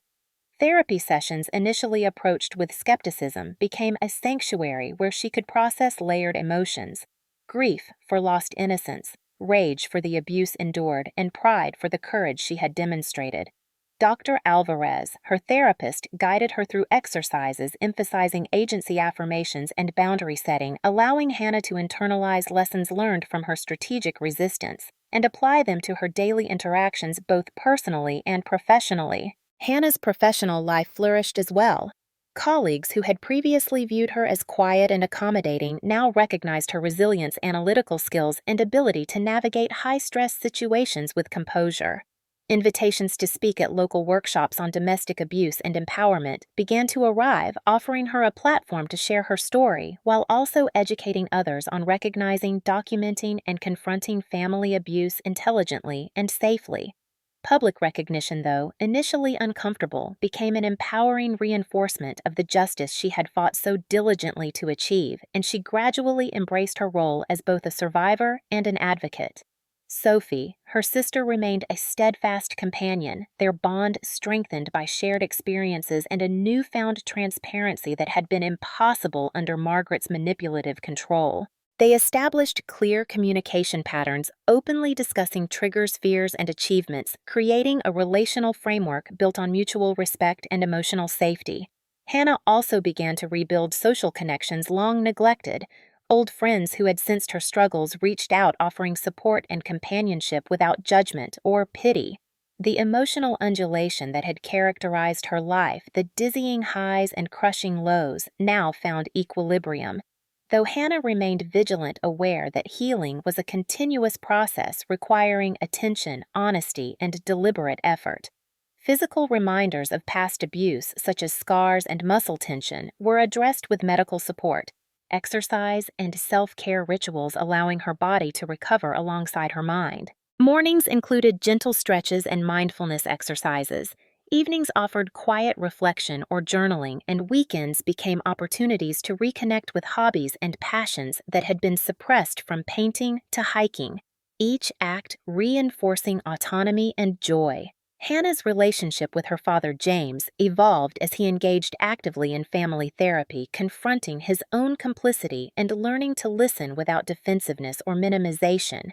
Therapy sessions, initially approached with skepticism, became a sanctuary where she could process layered emotions: grief for lost innocence, rage for the abuse endured, and pride for the courage she had demonstrated. Dr. Alvarez, her therapist, guided her through exercises emphasizing agency affirmations and boundary setting, allowing Hannah to internalize lessons learned from her strategic resistance and apply them to her daily interactions both personally and professionally. Hannah's professional life flourished as well. Colleagues who had previously viewed her as quiet and accommodating now recognized her resilience, analytical skills, and ability to navigate high-stress situations with composure. Invitations to speak at local workshops on domestic abuse and empowerment began to arrive, offering her a platform to share her story while also educating others on recognizing, documenting, and confronting family abuse intelligently and safely. Public recognition, though initially uncomfortable, became an empowering reinforcement of the justice she had fought so diligently to achieve, and she gradually embraced her role as both a survivor and an advocate. Sophie, her sister, remained a steadfast companion, their bond strengthened by shared experiences and a newfound transparency that had been impossible under Margaret's manipulative control. They established clear communication patterns, openly discussing triggers, fears, and achievements, creating a relational framework built on mutual respect and emotional safety. Hannah also began to rebuild social connections long neglected. Old friends who had sensed her struggles reached out, offering support and companionship without judgment or pity. The emotional undulation that had characterized her life, the dizzying highs and crushing lows, now found equilibrium. Though Hannah remained vigilant, aware that healing was a continuous process requiring attention, honesty, and deliberate effort. Physical reminders of past abuse, such as scars and muscle tension, were addressed with medical support, exercise, and self-care rituals allowing her body to recover alongside her mind. Mornings included gentle stretches and mindfulness exercises. Evenings offered quiet reflection or journaling, and weekends became opportunities to reconnect with hobbies and passions that had been suppressed, from painting to hiking, each act reinforcing autonomy and joy. Hannah's relationship with her father, James, evolved as he engaged actively in family therapy, confronting his own complicity and learning to listen without defensiveness or minimization.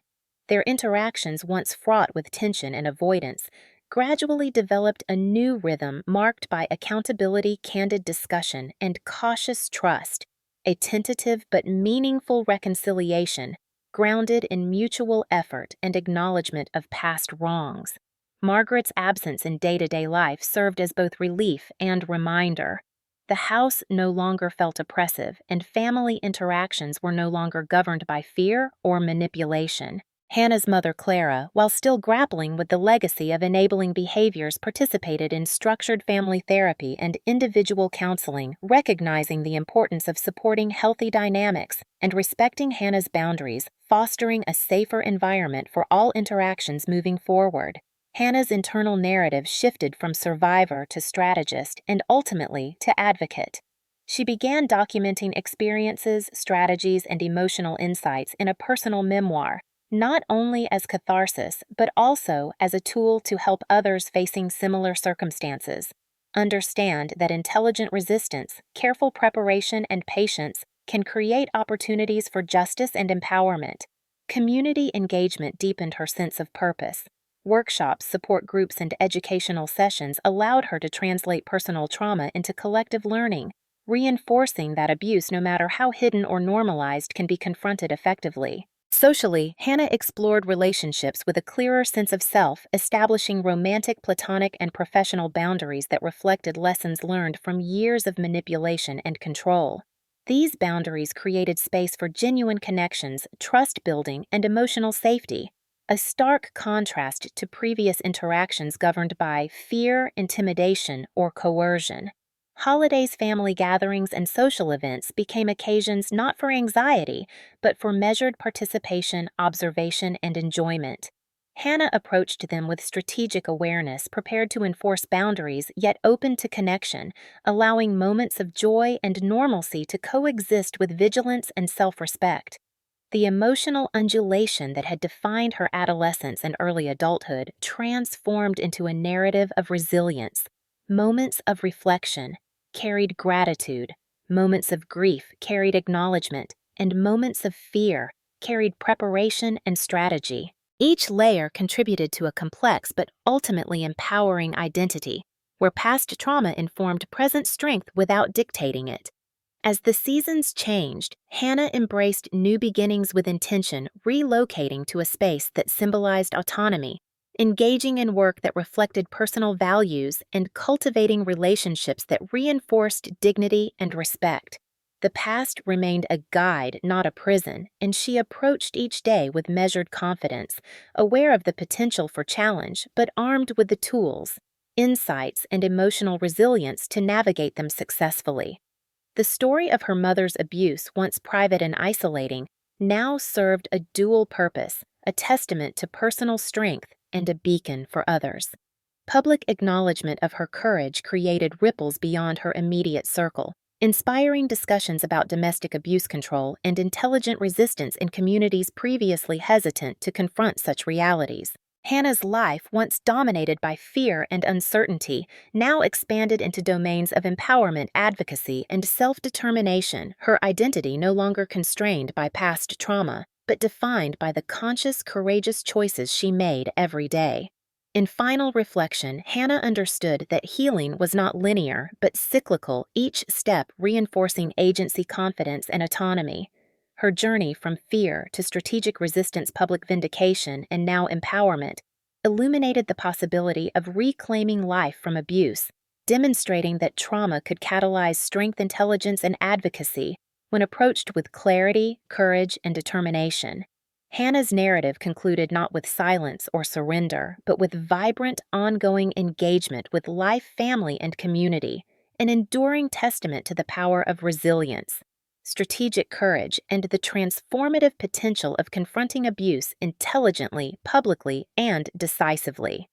Their interactions, once fraught with tension and avoidance, gradually developed a new rhythm marked by accountability, candid discussion, and cautious trust, a tentative but meaningful reconciliation grounded in mutual effort and acknowledgement of past wrongs. Margaret's absence in day-to-day life served as both relief and reminder. The house no longer felt oppressive, and family interactions were no longer governed by fear or manipulation. Hannah's mother, Clara, while still grappling with the legacy of enabling behaviors, participated in structured family therapy and individual counseling, recognizing the importance of supporting healthy dynamics and respecting Hannah's boundaries, fostering a safer environment for all interactions moving forward. Hannah's internal narrative shifted from survivor to strategist and ultimately to advocate. She began documenting experiences, strategies, and emotional insights in a personal memoir, not only as catharsis, but also as a tool to help others facing similar circumstances understand that intelligent resistance, careful preparation, and patience can create opportunities for justice and empowerment. Community engagement deepened her sense of purpose. Workshops, support groups, and educational sessions allowed her to translate personal trauma into collective learning, reinforcing that abuse, no matter how hidden or normalized, can be confronted effectively. Socially, Hannah explored relationships with a clearer sense of self, establishing romantic, platonic, and professional boundaries that reflected lessons learned from years of manipulation and control. These boundaries created space for genuine connections, trust building, and emotional safety, a stark contrast to previous interactions governed by fear, intimidation, or coercion. Holidays, family gatherings, and social events became occasions not for anxiety, but for measured participation, observation, and enjoyment. Hannah approached them with strategic awareness, prepared to enforce boundaries, yet open to connection, allowing moments of joy and normalcy to coexist with vigilance and self-respect. The emotional undulation that had defined her adolescence and early adulthood transformed into a narrative of resilience. Moments of reflection carried gratitude, moments of grief carried acknowledgement, and moments of fear carried preparation and strategy. Each layer contributed to a complex but ultimately empowering identity, where past trauma informed present strength without dictating it. As the seasons changed, Hannah embraced new beginnings with intention, relocating to a space that symbolized autonomy, engaging in work that reflected personal values and cultivating relationships that reinforced dignity and respect. The past remained a guide, not a prison, and she approached each day with measured confidence, aware of the potential for challenge, but armed with the tools, insights, and emotional resilience to navigate them successfully. The story of her mother's abuse, once private and isolating, now served a dual purpose, a testament to personal strength and a beacon for others. Public acknowledgement of her courage created ripples beyond her immediate circle, inspiring discussions about domestic abuse control and intelligent resistance in communities previously hesitant to confront such realities. Hannah's life, once dominated by fear and uncertainty, now expanded into domains of empowerment, advocacy, and self-determination, her identity no longer constrained by past trauma, but defined by the conscious, courageous choices she made every day. In final reflection, Hannah understood that healing was not linear, but cyclical, each step reinforcing agency, confidence, and autonomy. Her journey from fear to strategic resistance, public vindication, and now empowerment illuminated the possibility of reclaiming life from abuse, demonstrating that trauma could catalyze strength, intelligence, and advocacy when approached with clarity, courage, and determination. Hannah's narrative concluded not with silence or surrender, but with vibrant, ongoing engagement with life, family, and community, an enduring testament to the power of resilience, strategic courage, and the transformative potential of confronting abuse intelligently, publicly, and decisively.